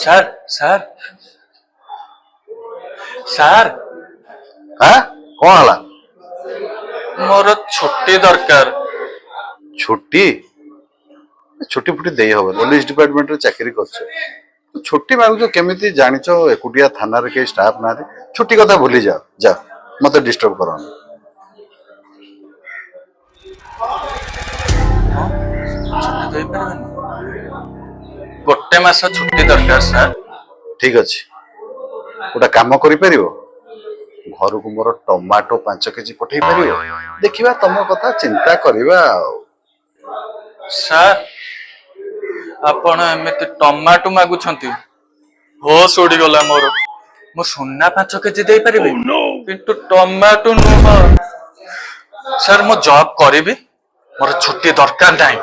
Sir sir sir हाँ कौन हला ମୋର ଛୁଟି ଦରକାର। छुट्टी छुट्टी फुट्टी दे हम पुलिस डिपार्टमेंट रे चाकरी कर छुट्टी मांगुच केमी जानिच एकुटिया थाना रे के स्टाफ ना छुट्टी कथा भूली जाओ जा मत डिस्टर्ब करो ଛୁଟି ଦେଇପାରିବେନି? ଗୋଟେ ମାସ ଛୁଟି ଦରକାର ସାର୍। ठीक अच्छे गोटे काम कर घर को मोर टमाटो 5 केजी पठे पार देखा तुम कथा चिंता करवा ସାର୍ ଆପଣ ଏମିତି ଟମାଟୋ ମାଗୁଛନ୍ତି ହୋସ୍ ଉଡ଼ିଗଲା ମୋର। ମୁଁ ସୁନା 5 କେଜି ଦେଇପାରିବି କିନ୍ତୁ ଟମାଟୋ ନୁହଁ। ସାର୍ ମୁଁ ଜବ୍ କରିବି, ମୋର ଛୁଟି ଦରକାର ନାହିଁ।